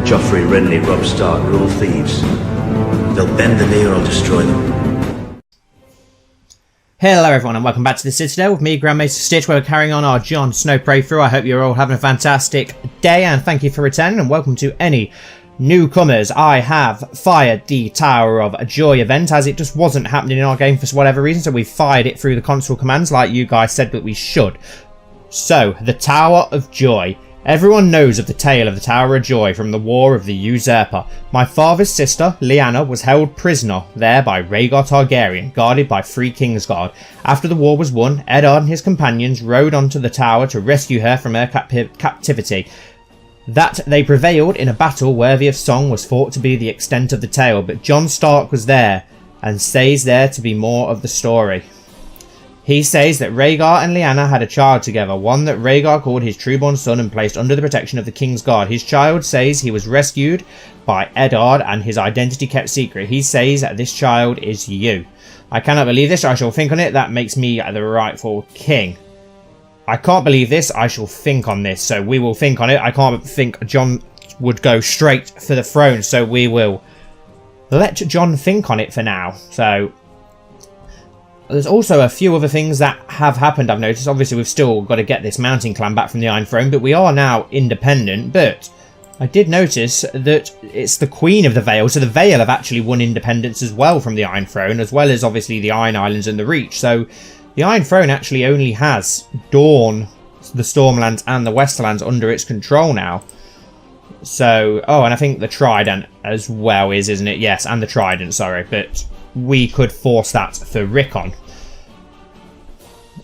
Joffrey, Renly, Robb Stark are all thieves. They'll bend the knee or I'll destroy them. Hello everyone and welcome back to the Citadel with me, Grand Maester Stitch, where we're carrying on our Jon Snow playthrough. I hope you're all having a fantastic day and thank you for returning and welcome to any newcomers. I have fired the Tower of Joy event as it just wasn't happening in our game for whatever reason, so we fired it through the console commands like you guys said that we should. So, the Tower of Joy. Everyone knows of the tale of the Tower of Joy from the War of the Usurper. My father's sister, Lyanna, was held prisoner there by Rhaegar Targaryen, guarded by 3 Kingsguard. After the war was won, Eddard and his companions rode onto the tower to rescue her from her captivity. That they prevailed in a battle worthy of song was thought to be the extent of the tale, but Jon Stark was there, and says there to be more of the story. He says that Rhaegar and Lyanna had a child together, one that Rhaegar called his trueborn son and placed under the protection of the King's Guard. His child says he was rescued by Eddard and his identity kept secret. He says that this child is you. I cannot believe this, I shall think on it. That makes me the rightful king. I can't believe this, I shall think on this. So we will think on it. I can't think Jon would go straight for the throne, so we will let Jon think on it for now. So there's also a few other things that have happened, I've noticed. Obviously, we've still got to get this mountain clan back from the Iron Throne, but we are now independent. But I did notice that it's the Queen of the Vale, so the Vale have actually won independence as well from the Iron Throne, as well as obviously the Iron Islands and the Reach. So the Iron Throne actually only has Dorne, the Stormlands and the Westerlands under its control now. So, oh, and I think the Trident as well isn't it? Yes, and the Trident, sorry, but we could force that for Rickon.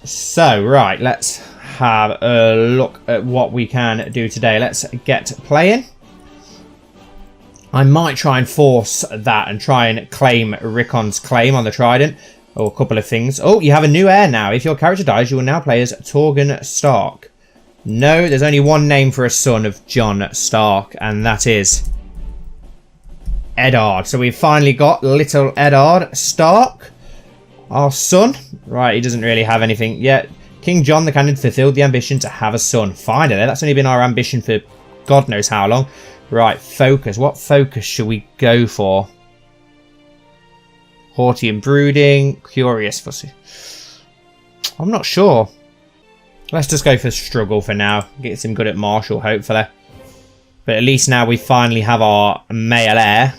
So, right, let's have a look at what we can do today. Let's get playing. I might try and force that and try and claim Rickon's claim on the Trident. Or a couple of things. Oh, you have a new heir now. If your character dies, you will now play as Torgon Stark. No, there's only one name for a son of Jon Stark, and that is Eddard. So we've finally got little Eddard Stark, our son. Right, he doesn't really have anything yet. King Jon the Candid fulfilled the ambition to have a son. Finally, that's only been our ambition for God knows how long. Right, focus. What focus should we go for? Haughty and brooding, curious fussy. I'm not sure. Let's just go for struggle for now. Get him good at martial, hopefully. But at least now we finally have our male heir,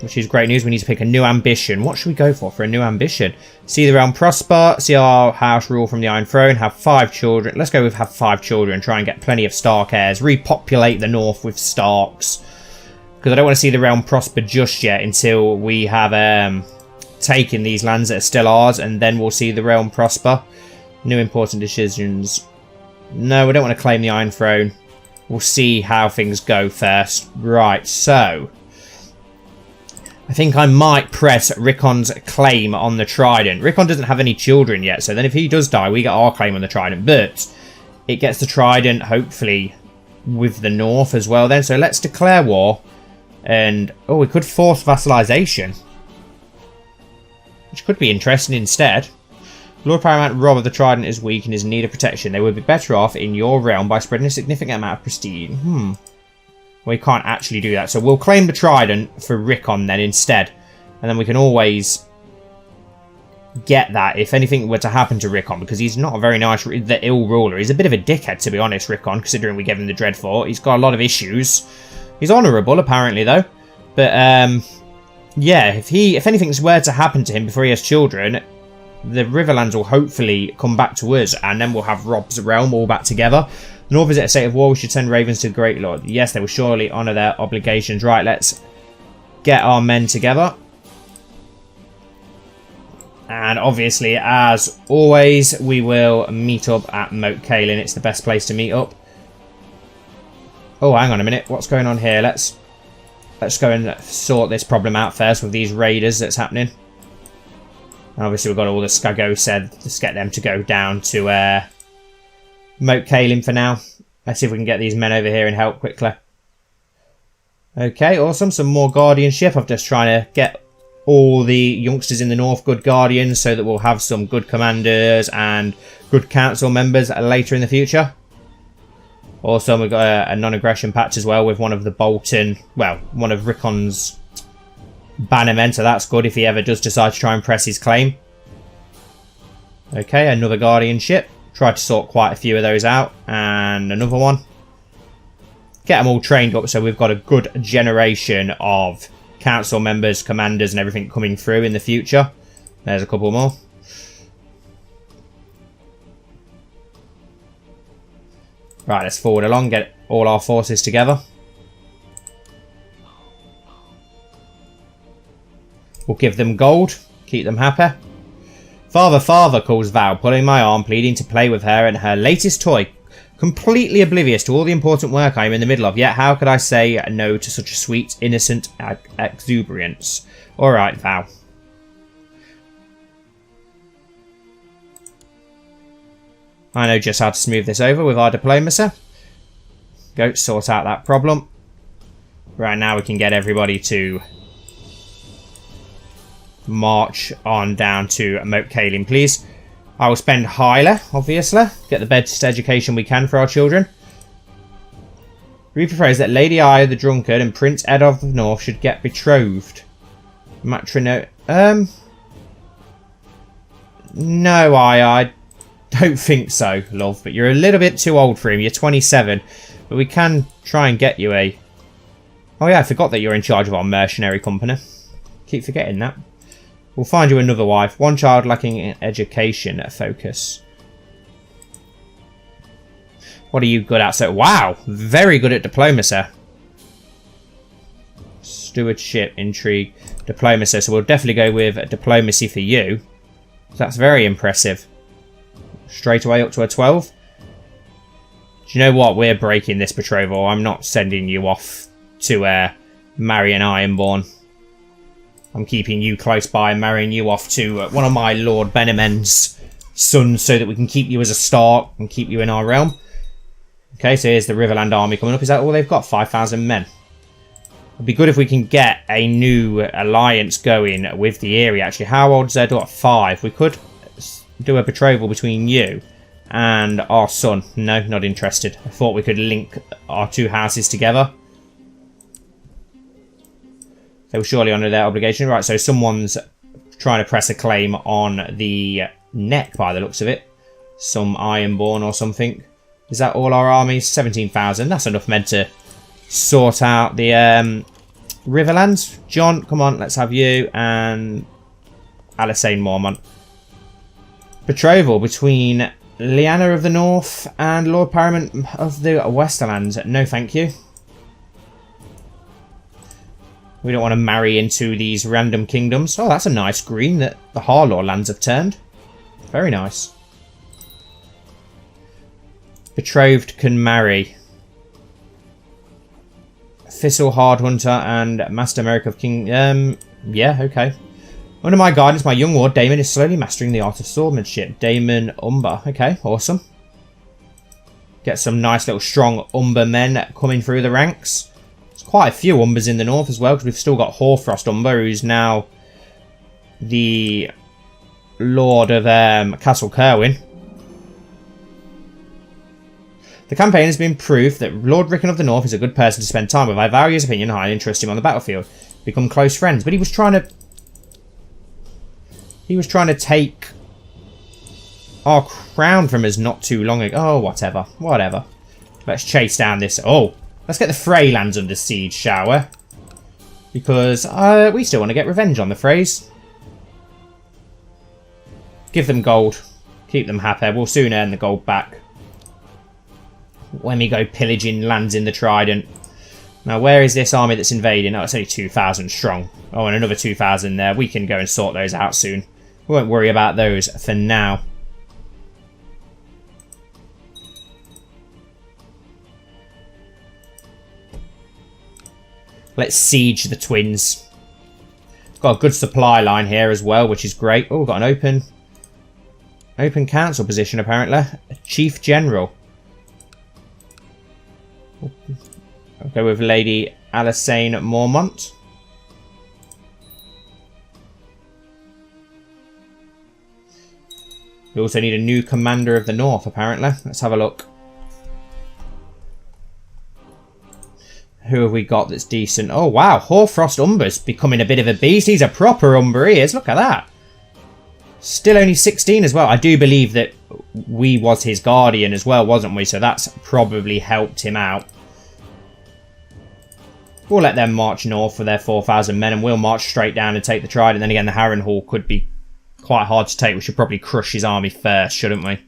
which is great news. We need to pick a new ambition. What should we go for a new ambition? See the realm prosper. See our house rule from the Iron Throne. Have 5 children. Let's go with have 5 children. Try and get plenty of Stark heirs. Repopulate the North with Starks. Because I don't want to see the realm prosper just yet until we have taken these lands that are still ours. And then we'll see the realm prosper. New important decisions. No, we don't want to claim the Iron Throne. We'll see how things go first. Right, so I think I might press Rickon's claim on the Trident. Rickon doesn't have any children yet, so then if he does die, we get our claim on the Trident. But it gets the Trident, hopefully, with the North as well then. So let's declare war. And, oh, we could force vassalization, which could be interesting instead. Lord Paramount Robb of the Trident is weak and is in need of protection. They would be better off in your realm by spreading a significant amount of prestige. We can't actually do that. So we'll claim the Trident for Rickon then instead. And then we can always get that if anything were to happen to Rickon. Because he's not a very nice, the ill ruler. He's a bit of a dickhead, to be honest, Rickon, considering we gave him the Dreadfort. He's got a lot of issues. He's honourable, apparently, though. But, yeah, if anything were to happen to him before he has children, the Riverlands will hopefully come back to us, and then we'll have Robb's realm all back together. The North is at a state of war. We should send ravens to the Great Lord. Yes, they will surely honour their obligations. Right, let's get our men together. And obviously, as always, we will meet up at Moat Cailin. It's the best place to meet up. Oh, hang on a minute. What's going on here? Let's go and sort this problem out first with these raiders that's happening. And obviously, we've got all the Skago said. Let's get them to go down to Moat Cailin for now. Let's see if we can get these men over here and help quickly. Okay, awesome. Some more guardianship. I'm just trying to get all the youngsters in the north good guardians so that we'll have some good commanders and good council members later in the future. Also, we've got a non-aggression patch as well with one of the Bolton, well, one of Rickon's bannermen, so that's good if he ever does decide to try and press his claim. Okay, another guardianship. Tried to sort quite a few of those out, and another one. Get them all trained up so we've got a good generation of council members, commanders, and everything coming through in the future. There's a couple more. Right, let's forward along, get all our forces together. We'll give them gold, keep them happy. Father, father, calls Val, pulling my arm, pleading to play with her and her latest toy. Completely oblivious to all the important work I am in the middle of, yet how could I say no to such a sweet, innocent exuberance? Alright, Val. I know just how to smooth this over with our diplomacy. Go sort out that problem. Right now we can get everybody to march on down to Moat Cailin, please. I will spend highly, obviously. Get the best education we can for our children. We propose that Lady Aya the Drunkard and Prince Ed of the North should get betrothed. Matrino... No, I don't think so, love. But you're a little bit too old for him. You're 27. But we can try and get you a... Oh yeah, I forgot that you're in charge of our mercenary company. Keep forgetting that. We'll find you another wife. One child lacking in education focus. What are you good at? So, wow, very good at diplomacy. Stewardship, intrigue, diplomacy. So we'll definitely go with diplomacy for you. So that's very impressive. Straight away up to a 12. Do you know what? We're breaking this betrothal. I'm not sending you off to marry an Ironborn. I'm keeping you close by and marrying you off to one of my Lord Benamen's sons so that we can keep you as a Stark and keep you in our realm. Okay, so here's the Riverland Army coming up. Is that all they've got? 5,000 men. It'd be good if we can get a new alliance going with the Eyrie, actually. How old's their daughter? 5. We could do a betrothal between you and our son. No, not interested. I thought we could link our two houses together. They will surely honour their obligation. Right, so someone's trying to press a claim on the neck by the looks of it. Some Ironborn or something. Is that all our armies? 17,000. That's enough men to sort out the Riverlands. John, come on, let's have you. And Alysanne Mormont. Betrothal between Lyanna of the North and Lord Paramount of the Westerlands. No, thank you. We don't want to marry into these random kingdoms. Oh, that's a nice green that the Harlaw lands have turned. Very nice. Betrothed can marry. Thistle Hardhunter and Master Merrick of King... yeah, okay. Under my guidance, my young ward, Damon, is slowly mastering the art of swordsmanship. Damon Umber. Okay, awesome. Get some nice little strong Umber men coming through the ranks. Quite a few Umbers in the north as well, because we've still got Hoarfrost Umber, who's now the Lord of Castle Kerwin. The campaign has been proof that Lord Rickon of the North is a good person to spend time with. I value his opinion highly and trust him on the battlefield. Become close friends. But he was trying to take our crown from us not too long ago. Oh, whatever. Whatever. Let's chase down this. Oh, let's get the Freylands under siege, shall we? Because we still want to get revenge on the Freys. Give them gold. Keep them happy. We'll soon earn the gold back. When we go pillaging lands in the Trident. Now, where is this army that's invading? Oh, it's only 2,000 strong. Oh, and another 2,000 there. We can go and sort those out soon. We won't worry about those for now. Let's siege the twins. Got a good supply line here as well, which is great. Oh, we've got an open council position, apparently. A Chief General. I'll go with Lady Alysanne Mormont. We also need a new Commander of the North, apparently. Let's have a look. Who have we got that's decent? Oh, wow. Hoarfrost Umber's becoming a bit of a beast. He's a proper Umber, he is. Look at that. Still only 16 as well. I do believe that we was his guardian as well, wasn't we? So that's probably helped him out. We'll let them march north for their 4,000 men, and we'll march straight down and take the Trident. Then again, the Harrenhal could be quite hard to take. We should probably crush his army first, shouldn't we?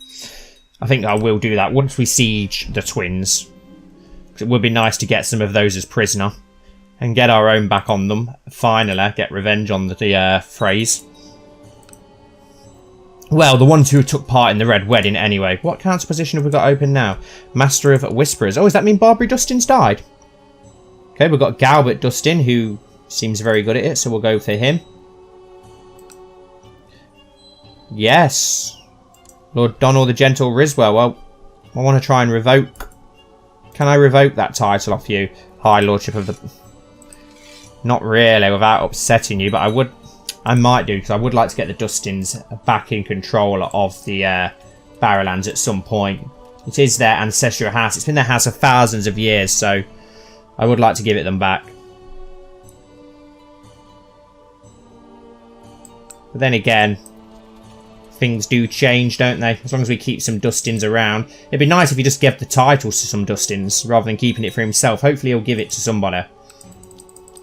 I think I will do that once we siege the Twins. It would be nice to get some of those as prisoner and get our own back on them. Finally, get revenge on the Freys. Well, the ones who took part in the Red Wedding anyway. What council position have we got open now? Master of Whisperers. Oh, does that mean Barbary Dustin's died? Okay, we've got Galbert Dustin, who seems very good at it, so we'll go for him. Yes. Lord Donald the Gentle Riswell. Well, I want to try and revoke. Can I revoke that title off you? High Lordship of the... Not really, without upsetting you, but I might do, because I would like to get the Dustins back in control of the Barrowlands at some point. It is their ancestral house. It's been their house for thousands of years, so I would like to give it them back. But then again, things do change, don't they? As long as we keep some Dustins around. It'd be nice if he just gave the titles to some Dustins rather than keeping it for himself. Hopefully he'll give it to somebody.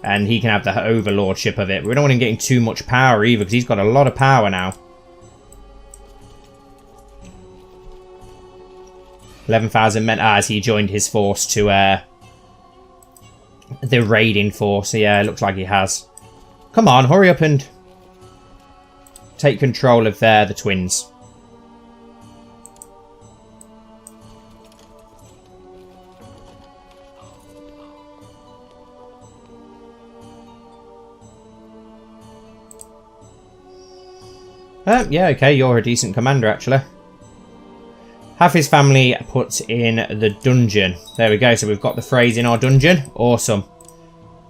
And he can have the overlordship of it. We don't want him getting too much power either, because he's got a lot of power now. 11,000 men as he joined his force to the raiding force. So yeah, it looks like he has. Come on, hurry up and take control of the Twins. Yeah, okay, you're a decent commander, actually. Have his family put in the dungeon. There we go, so we've got the Freys in our dungeon. Awesome.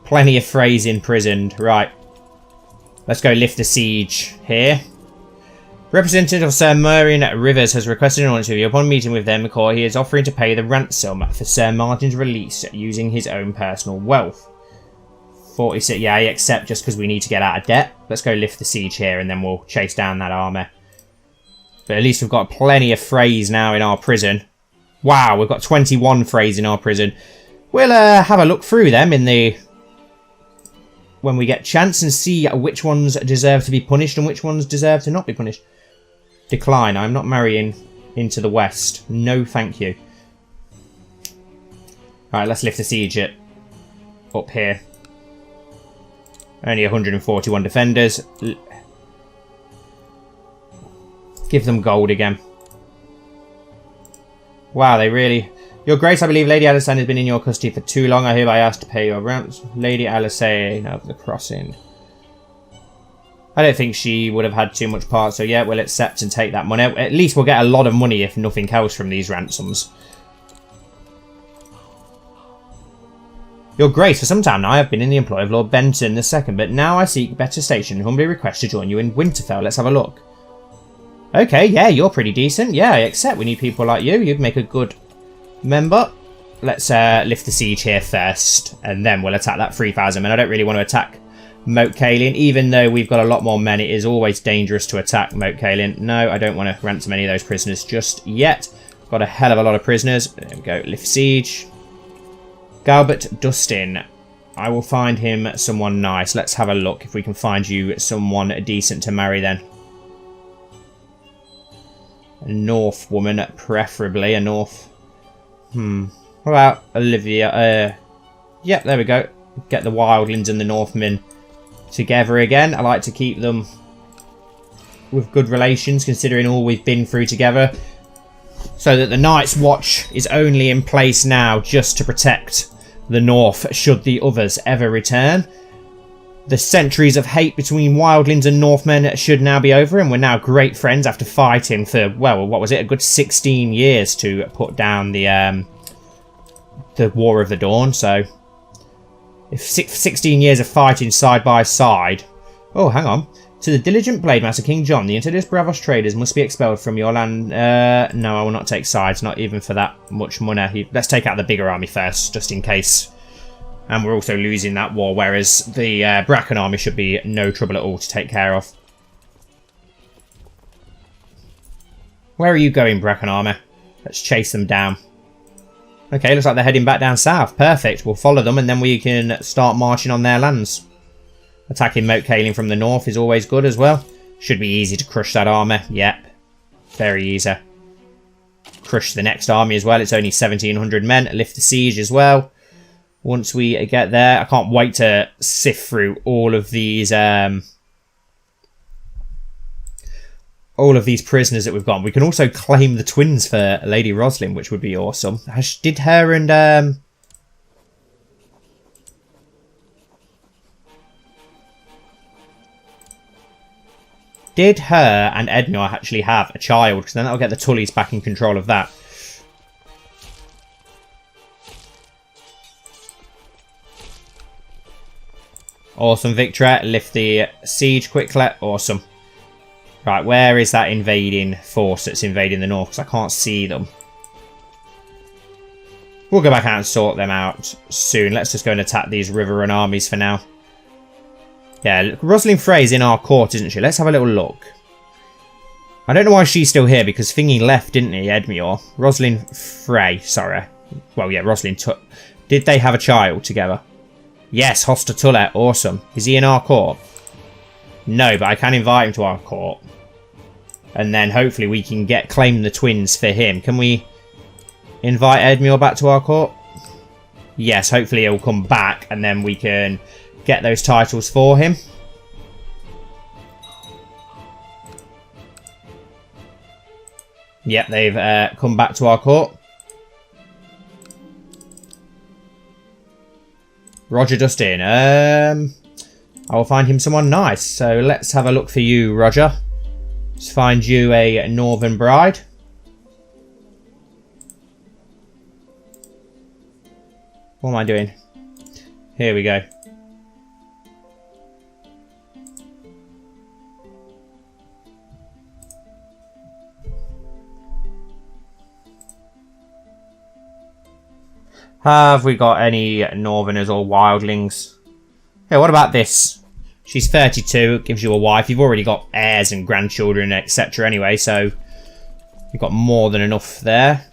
Plenty of Freys imprisoned. Right. Let's go lift the siege here. Representative of Sir Merrion Rivers has requested an interview. Upon meeting with them, he is offering to pay the ransom for Sir Martin's release using his own personal wealth. 46, yeah, I accept just because we need to get out of debt. Let's go lift the siege here and then we'll chase down that army. But at least we've got plenty of Freys now in our prison. Wow, we've got 21 Freys in our prison. We'll have a look through them in the... when we get a chance and see which ones deserve to be punished and which ones deserve to not be punished. Decline. I'm not marrying into the west. No, thank you. Alright, let's lift the siege up here. Only 141 defenders. Give them gold again. Wow, they really... Your Grace, I believe Lady Alysanne has been in your custody for too long. I hereby ask to pay your ransom. Lady Alysanne of the Crossing. I don't think she would have had too much part, so yeah, we'll accept and take that money. At least we'll get a lot of money, if nothing else, from these ransoms. Your Grace, for some time now I have been in the employ of Lord Benton II, but now I seek better station and humbly request to join you in Winterfell. Let's have a look. Okay, yeah, you're pretty decent. Yeah, I accept. We need people like you. You'd make a good member. Let's lift the siege here first, and then we'll attack that 3,000 men. I don't really want to attack Moat Cailin, even though we've got a lot more men. It is always dangerous to attack Moat Cailin. No, I don't want to ransom any of those prisoners just yet. Got a hell of a lot of prisoners. There we go. Lift siege. Galbert Dustin. I will find him someone nice. Let's have a look if we can find you someone decent to marry then. A North woman, preferably. A North... What about Olivia? Yep, there we go. Get the Wildlings and the Northmen together again. I like to keep them with good relations, considering all we've been through together. So that the Night's Watch is only in place now just to protect the North should the others ever return. The centuries of hate between Wildlings and Northmen should now be over, and we're now great friends after fighting for, well, what was it, a good 16 years to put down the War of the Dawn. So if 16 years of fighting side by side... Oh, hang on. To the diligent Blade Master King John, the insidious Bravos traders must be expelled from your land. No, I will not take sides, not even for that much money. Let's take out the bigger army first, just in case And we're also losing that war, whereas the Bracken army should be no trouble at all to take care of. Where are you going, Bracken army? Let's chase them down. Okay, looks like they're heading back down south. Perfect. We'll follow them and then we can start marching on their lands. Attacking Moat Cailin from the north is always good as well. Should be easy to crush that army. Yep. Very easy. Crush the next army as well. It's only 1,700 men. Lift the siege as well. Once we get there, I can't wait to sift through all of these prisoners that we've got. We can also claim the twins for Lady Roslyn, which would be awesome. Did her and Edmure actually have a child? Because then that'll get the Tullys back in control of that. Awesome, Victor. Lift the siege quickly. Awesome. Right, where is that invading force that's invading the north? Because I can't see them. We'll go back out and sort them out soon. Let's just go and attack these Riverland armies for now. Yeah, Rosalind Frey's in our court, isn't she? Let's have a little look. I don't know why she's still here, because Thingy left, didn't he, Edmure? Rosalind Frey, sorry. Well, yeah, Rosalind took... Did they have a child together? Yes, Hosta Tulle, awesome. Is he in our court? No, but I can invite him to our court. And then hopefully we can claim the twins for him. Can we invite Edmure back to our court? Yes, hopefully he'll come back and then we can get those titles for him. Yep, they've come back to our court. Roger Dustin. I will find him someone nice. So let's have a look for you, Roger. Let's find you a Northern bride. What am I doing? Here we go. Have we got any Northerners or Wildlings? Yeah, what about this? She's 32, gives you a wife. You've already got heirs and grandchildren, etc. anyway, so you've got more than enough there.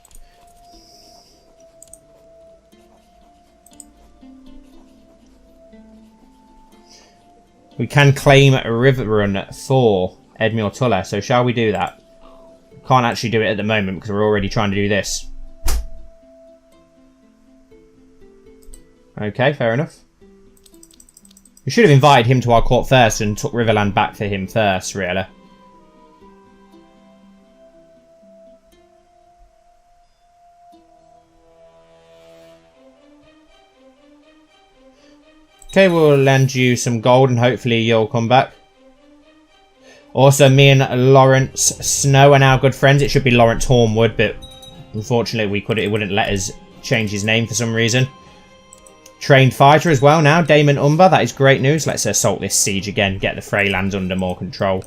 We can claim a Riverrun for Edmure Tulle, so shall we do that? Can't actually do it at the moment because we're already trying to do this. Okay, fair enough. We should have invited him to our court first and took Riverland back for him first, really. Okay, we'll lend you some gold and hopefully you'll come back. Also, me and Lawrence Snow are now good friends. It should be Lawrence Hornwood, but unfortunately it wouldn't let us change his name for some reason. Trained fighter as well now, Damon Umber. That is great news. Let's assault this siege again, get the Freylands under more control.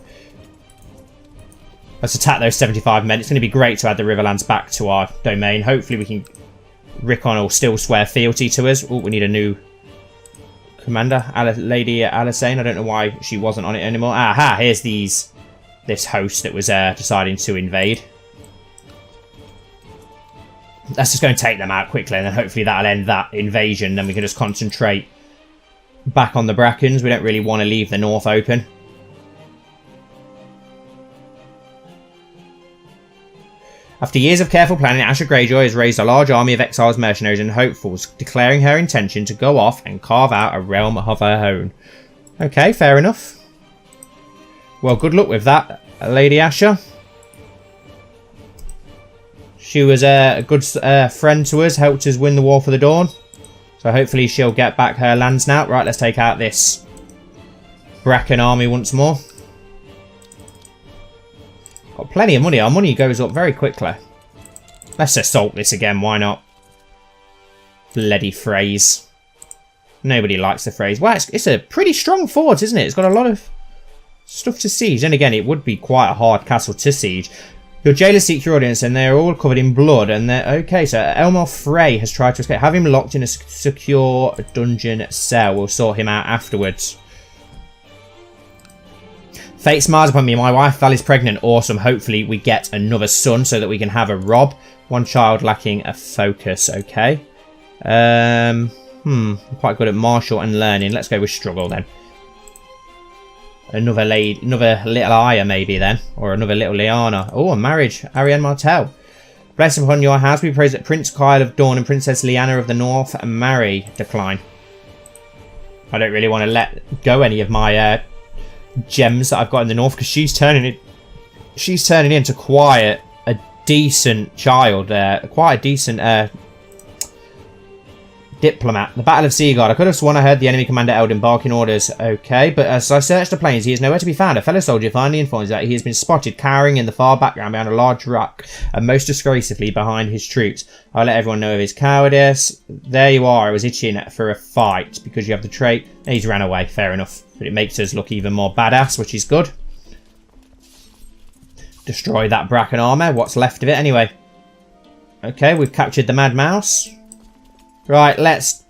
Let's attack those 75 men. It's going to be great to add the Riverlands back to our domain. Hopefully we can... Rickon will still swear fealty to us. Oh, we need a new commander. Lady Alisane. I don't know why she wasn't on it anymore. Aha, here's this host that was deciding to invade. Let's just go and take them out quickly and then hopefully that'll end that invasion. Then we can just concentrate back on the Brackens. We don't really want to leave the north open. After years of careful planning, Asha Greyjoy has raised a large army of exiles, mercenaries and hopefuls, declaring her intention to go off and carve out a realm of her own. Okay, fair enough. Well, good luck with that, Lady Asha. She was a good friend to us, helped us win the War for the Dawn. So hopefully she'll get back her lands now. Right, let's take out this Bracken army once more. Got plenty of money. Our money goes up very quickly. Let's assault this again, why not? Bloody Freys. Nobody likes the Freys. Well, it's a pretty strong fort, isn't it? It's got a lot of stuff to siege. And again, it would be quite a hard castle to siege. Your jailers seek your audience and they're all covered in blood and they're... Okay, so Elmer Frey has tried to escape. Have him locked in a secure dungeon cell. We'll sort him out afterwards. Fate smiles upon me. My wife Val is pregnant. Awesome. Hopefully we get another son so that we can have a Rob. One child lacking a focus. Okay. I'm quite good at martial and learning. Let's go with struggle then. Another little Aya maybe then. Or another little Liana. Oh, a marriage. Ariane Martel. Blessing upon your house. We praise that Prince Kyle of Dawn and Princess Lyanna of the North marry. Decline. I don't really want to let go any of my gems that I've got in the north because she's turning into quite a decent child there. Quite a decent diplomat. The Battle of Seaguard. I could have sworn I heard the enemy commander Eldon barking orders. Okay, but as I searched the plains, he is nowhere to be found. A fellow soldier finally informs that he has been spotted cowering in the far background behind a large rock and most disgracefully behind his troops. I'll let everyone know of his cowardice. There you are. I was itching for a fight because you have the trait. He's ran away. Fair enough. But it makes us look even more badass, which is good. Destroy that Bracken armor. What's left of it anyway? Okay, we've captured the Mad Mouse. Right, let's...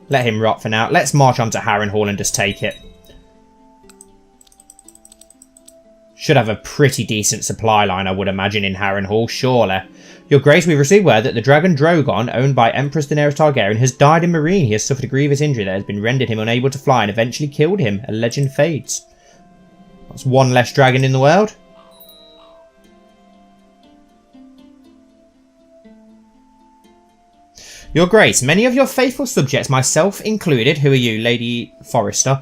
let him rot for now. Let's march on to Harrenhal and just take it. Should have a pretty decent supply line, I would imagine, in Harrenhal, surely. Your Grace, we've received word that the dragon Drogon, owned by Empress Daenerys Targaryen, has died in Meereen. He has suffered a grievous injury that has been rendered him unable to fly and eventually killed him. A legend fades. That's one less dragon in the world. Your Grace, many of your faithful subjects, myself included, who are you, Lady Forrester,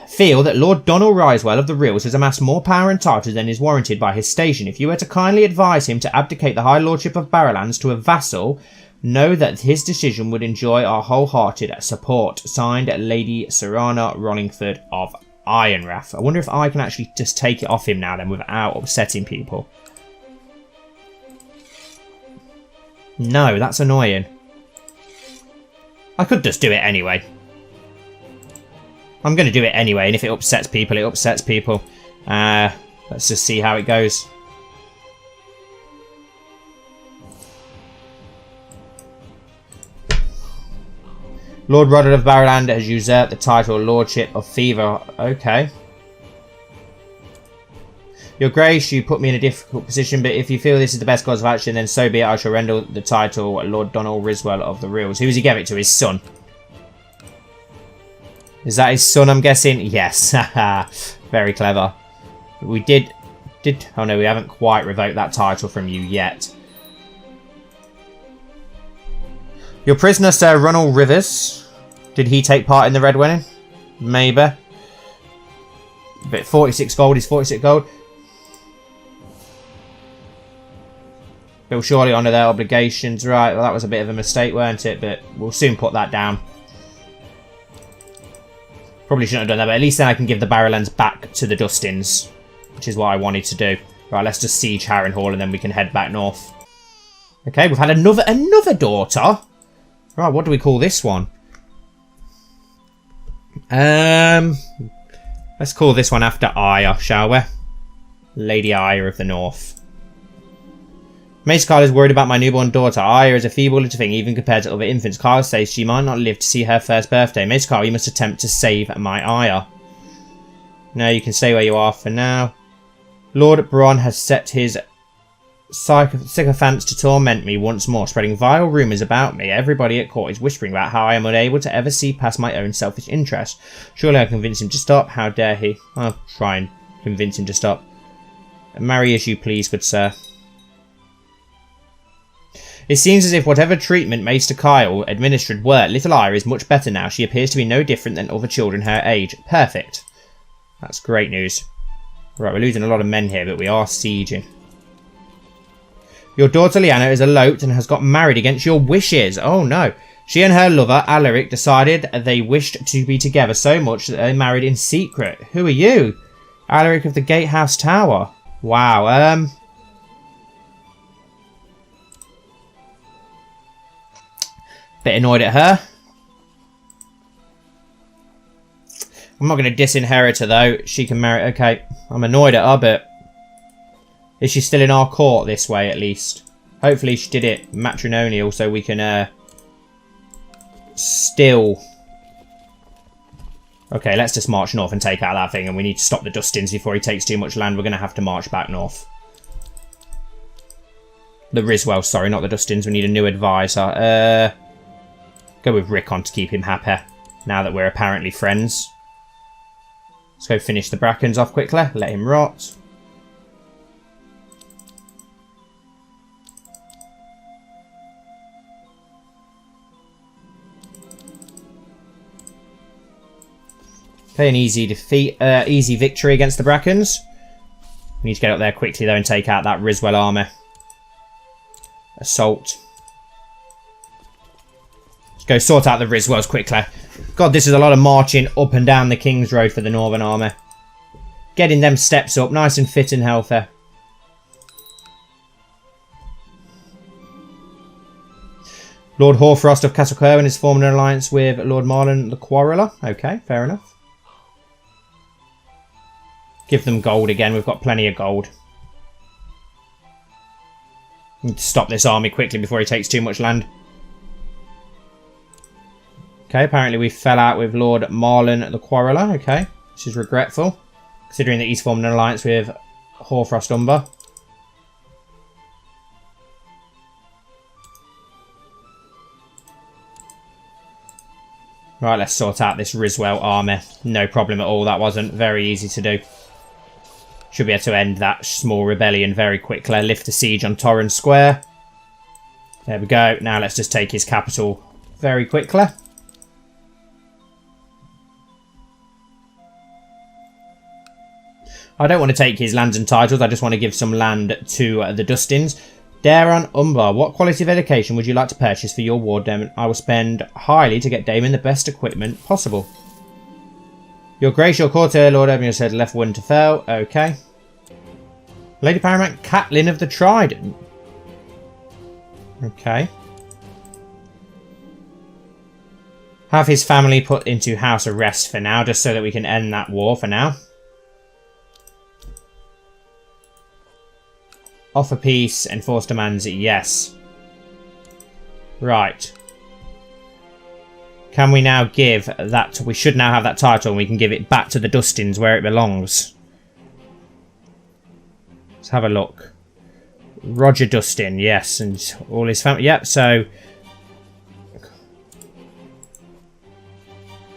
feel that Lord Donald Risewell of the Rills has amassed more power and titles than is warranted by his station. If you were to kindly advise him to abdicate the High Lordship of Barrowlands to a vassal, know that his decision would enjoy our wholehearted support. Signed, Lady Serana Rollingford of Ironrath. I wonder if I can actually just take it off him now then without upsetting people. No, that's annoying. I could just do it anyway. I'm going to do it anyway, and if it upsets people, it upsets people. Let's just see how it goes. Lord Rodder of Barrowland has usurped the title Lordship of Fever. Okay. Your Grace, you put me in a difficult position, but if you feel this is the best course of action, then so be it. I shall render the title Lord Donald Riswell of the Rills. Who does he give it to? His son. Is that his son, I'm guessing? Yes. Very clever. We did... Oh no, we haven't quite revoked that title from you yet. Your prisoner, Sir Ronald Rivers. Did he take part in the Red Wedding? Maybe. But 46 gold is 46 gold. They'll surely honour their obligations. Right, well, that was a bit of a mistake, weren't it? But we'll soon put that down. Probably shouldn't have done that, but at least then I can give the Barrowlands back to the Dustins, which is what I wanted to do. Right, let's just siege Harrenhal and then we can head back north. Okay, we've had another daughter. Right, what do we call this one? Let's call this one after Aya, shall we? Lady Aya of the North. Maester Kyle is worried about my newborn daughter. Aya is a feeble little thing even compared to other infants. Kyle says she might not live to see her first birthday. Maester Kyle, you must attempt to save my Aya. No, you can stay where you are for now. Lord Bronn has set his sycophants to torment me once more, spreading vile rumours about me. Everybody at court is whispering about how I am unable to ever see past my own selfish interest. Surely I'll convince him to stop. How dare he? I'll try and convince him to stop. Marry as you please, good sir. It seems as if whatever treatment Maester Kyle administered worked. Little Aya is much better now. She appears to be no different than other children her age. Perfect. That's great news. Right, we're losing a lot of men here, but we are sieging. Your daughter Lyanna is eloped and has got married against your wishes. Oh no. She and her lover, Alaric, decided they wished to be together so much that they married in secret. Who are you? Alaric of the Gatehouse Tower. Wow, bit annoyed at her. I'm not going to disinherit her, though. She can marry... Okay, I'm annoyed at her, but... Is she still in our court this way, at least? Hopefully she did it matrimonial, so we can still... Okay, let's just march north and take out that thing, and we need to stop the Dustins before he takes too much land. We're going to have to march back north. The Riswell, sorry, not the Dustins. We need a new advisor. Go with Rickon to keep him happy, now that we're apparently friends. Let's go finish the Brackens off quickly. Let him rot. Okay, an easy defeat, easy victory against the Brackens. We need to get up there quickly though and take out that Riswell army. Assault. Let's go sort out the Riswells quickly. God, this is a lot of marching up and down the King's Road for the Northern Army. Getting them steps up, nice and fit and healthy. Lord Horfrost of Castle Kerwin is forming an alliance with Lord Marlon the Quarreller. Okay, fair enough. Give them gold again. We've got plenty of gold. Need to stop this army quickly before he takes too much land. Okay, apparently we fell out with Lord Marlon the Quarreller. Okay, this is regretful, considering that he's formed an alliance with Horfrost Umber. Right, let's sort out this Riswell army. No problem at all. That wasn't very easy to do. Should be able to end that small rebellion very quickly. Lift the siege on Torrens Square. There we go. Now let's just take his capital very quickly. I don't want to take his lands and titles. I just want to give some land to the Dustins. Daron Umbar, what quality of education would you like to purchase for your ward, Damon? I will spend highly to get Damon the best equipment possible. Your Grace, your courtier, Lord Edmund said left Winterfell. Okay. Lady Paramount Catelyn of the Trident. Okay. Have his family put into house arrest for now, just so that we can end that war for now. Offer peace, enforce demands, yes. Right. Can we now give that... We should now have that title and we can give it back to the Dustins where it belongs. Let's have a look. Roger Dustin, yes, and all his family. Yep, so...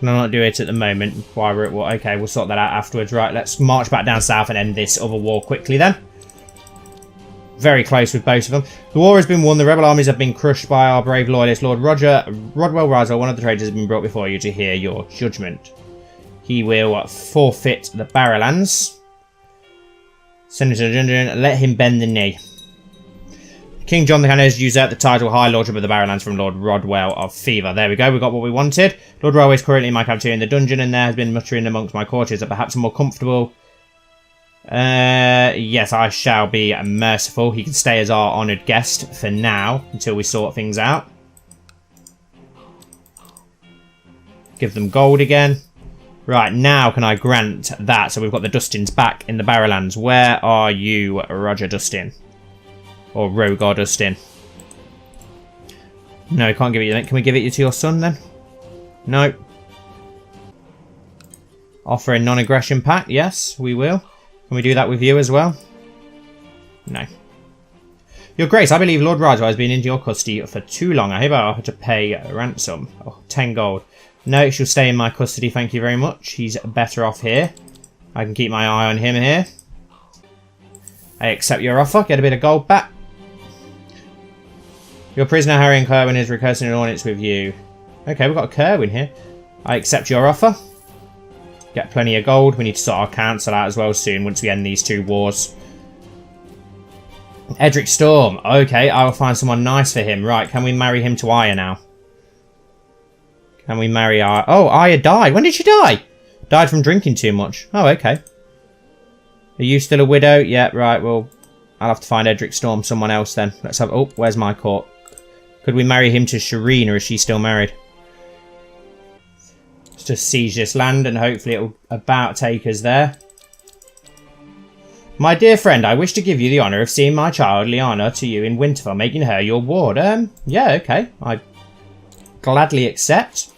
Can I not do it at the moment while we're at war? Okay, we'll sort that out afterwards. Right, let's march back down south and end this other war quickly then. Very close with both of them. The war has been won. The rebel armies have been crushed by our brave loyalist. Lord Rodwell Riswell, one of the traitors, has been brought before you to hear your judgment. He will forfeit the Barrowlands. Send him to the dungeon. Let him bend the knee. King John the Cannon has usurped the title High Lordship of the Barrowlands from Lord Rodwell of Fever. There we go. We got what we wanted. Lord Rodwell is currently in my captivity in the dungeon, and there has been muttering amongst my courtiers that perhaps a more comfortable... yes, I shall be merciful. He can stay as our honoured guest for now, until we sort things out. Give them gold again. Right, now can I grant that? So we've got the Dustins back in the Barrowlands. Where are you, Roger Dustin? Or Rogar Dustin? No, can't give it you. Can we give it to your son then? No. Offer a non-aggression pact? Yes, we will. Can we do that with you as well? No. Your Grace, I believe Lord Riswell has been in your custody for too long. I hereby offer to pay a ransom. Oh, 10 gold. No, it shall stay in my custody, thank you very much. He's better off here. I can keep my eye on him here. I accept your offer. Get a bit of gold back. Your prisoner Harry and Kerwin is requesting an audience with you. Okay, we've got a Kerwin here. I accept your offer. Get plenty of gold. We need to sort our council out as well soon once we end these two wars. Edric Storm. Okay, I will find someone nice for him. Right, can we marry him to Aya now? Can we marry Aya? Oh, Aya died. When did she die? Died from drinking too much. Oh, okay. Are you still a widow? Yeah, right. Well, I'll have to find Edric Storm someone else then. Let's have... Oh, where's my court? Could we marry him to Shireen, or is she still married? Let's to siege this land, and hopefully it'll about take us there. My dear friend, I wish to give you the honour of seeing my child Lyanna to you in Winterfell, making her your ward. Yeah, okay. I gladly accept.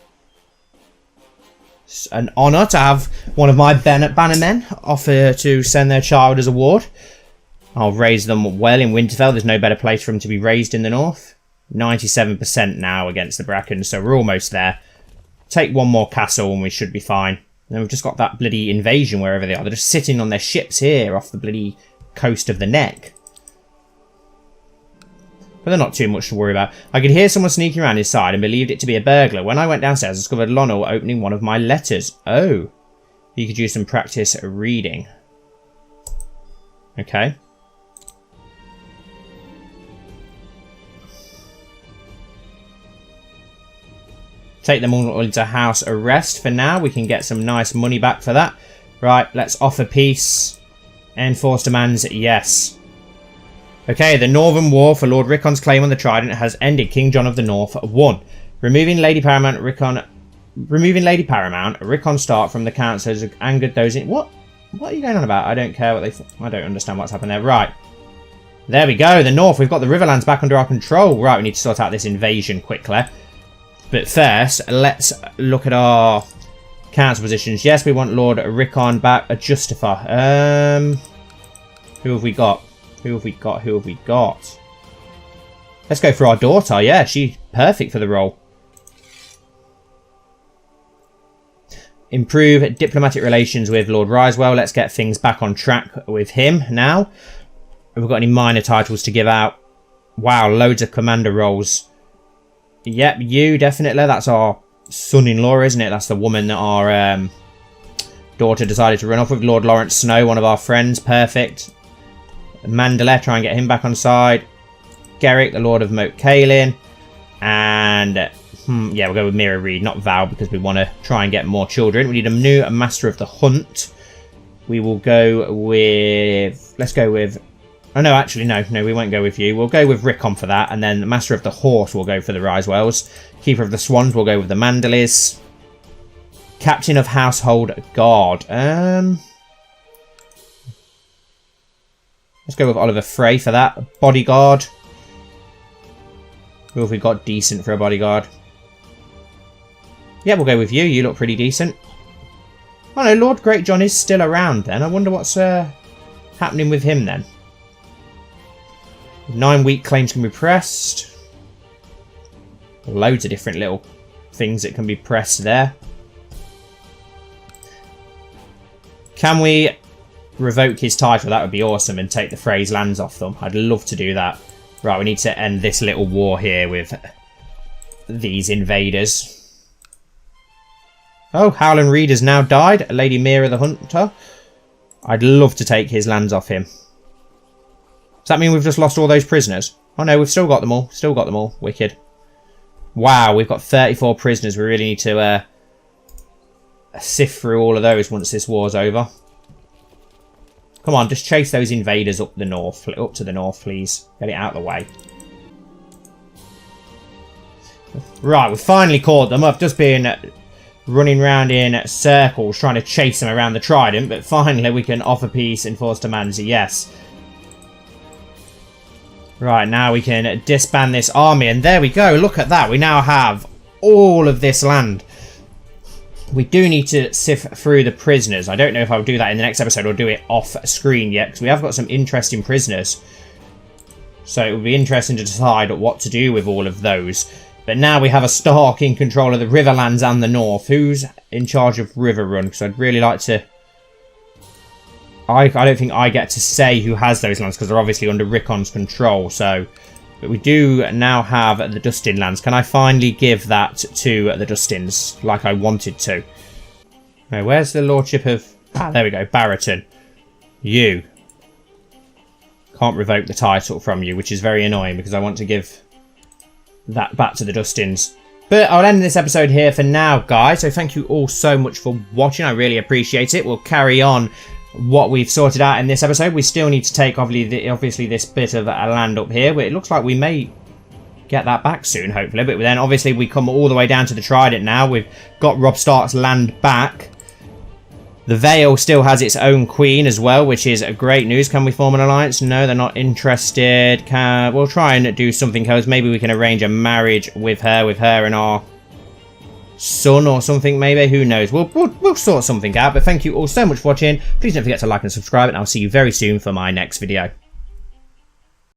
It's an honour to have one of my bannermen offer to send their child as a ward. I'll raise them well in Winterfell. There's no better place for them to be raised in the north. 97% now against the Bracken, so we're almost there. Take one more castle and we should be fine. And then we've just got that bloody invasion wherever they are. They're just sitting on their ships here off the bloody coast of the Neck. But they're not too much to worry about. I could hear someone sneaking around his side and believed it to be a burglar. When I went downstairs, I discovered Lionel opening one of my letters. Oh. You could use some practice reading. Okay. Take them all into house arrest for now. We can get some nice money back for that. Right, let's offer peace. Enforce demands, yes. Okay, the Northern War for Lord Rickon's claim on the Trident has ended. King John of the North won. Removing Lady Paramount, Rickon Stark from the council has angered those in... What are you going on about? I don't care what they... I don't understand what's happened there. Right. There we go. The North. We've got the Riverlands back under our control. Right, we need to sort out this invasion quickly. But first, let's look at our council positions. Yes, we want Lord Rickon back. A Justifier. Who have we got? Who have we got? Who have we got? Let's go for our daughter. Yeah, she's perfect for the role. Improve diplomatic relations with Lord Risewell. Let's get things back on track with him now. Have we got any minor titles to give out? Wow, loads of commander roles. Yep, you definitely. That's our son-in-law, isn't it? That's the woman that our daughter decided to run off with. Lord Lawrence Snow, one of our friends. Perfect. Mandalay, try and get him back on side. Garrick, the Lord of Moat Cailin. And, yeah, we'll go with Mira Reed, not Val, because we want to try and get more children. We need a new Master of the Hunt. We will go with... Let's go with... Oh, no, actually, no, we won't go with you. We'll go with Rickon for that, and then the Master of the Horse will go for the Risewells. Keeper of the Swans will go with the Mandalays. Captain of Household Guard. Let's go with Oliver Frey for that. Bodyguard. Who have we got decent for a bodyguard? Yeah, we'll go with you. You look pretty decent. Oh no, Lord Greatjohn is still around then. I wonder what's happening with him then. 9-week claims can be pressed. Loads of different little things that can be pressed there. Can we revoke his title? That would be awesome, and take the Frey's lands off them. I'd love to do that. Right, we need to end this little war here with these invaders. Oh, Howland Reed has now died. Lady Mira the Hunter. I'd love to take his lands off him. Does that mean we've just lost all those prisoners? Oh no, we've still got them all. Still got them all. Wicked. Wow, we've got 34 prisoners. We really need to sift through all of those once this war's over. Come on, just chase those invaders up the north. Up to the north, please. Get it out of the way. Right, we've finally caught them. I've just been running around in circles trying to chase them around the Trident, but finally we can offer peace, enforce demands. Yes. Right, now we can disband this army, and there we go. Look at that. We now have all of this land. We do need to sift through the prisoners. I don't know if I'll do that in the next episode or do it off screen yet, because we have got some interesting prisoners. So it will be interesting to decide what to do with all of those. But now we have a Stark in control of the Riverlands and the North. Who's in charge of Riverrun? Because I'd really like to... I don't think I get to say who has those lands, because they're obviously under Rickon's control. So, but we do now have the Dustin lands. Can I finally give that to the Dustins like I wanted to? Now, where's the Lordship of... Ah, there we go. Barrington. You. Can't revoke the title from you, which is very annoying because I want to give that back to the Dustins. But I'll end this episode here for now, guys. So thank you all so much for watching. I really appreciate it. We'll carry on what we've sorted out in this episode. We still need to take obviously this bit of land up here, but it looks like we may get that back soon, hopefully. But then obviously we come all the way down to the Trident now. We've got Robb Stark's land back. The Vale still has its own queen as well, which is great news. Can we form an alliance? No, they're not interested. We'll try and do something else. Maybe we can arrange a marriage with her and our son or something, maybe. Who knows? We'll sort something out. But thank you all so much for watching. Please don't forget to like and subscribe, and I'll see you very soon for my next video.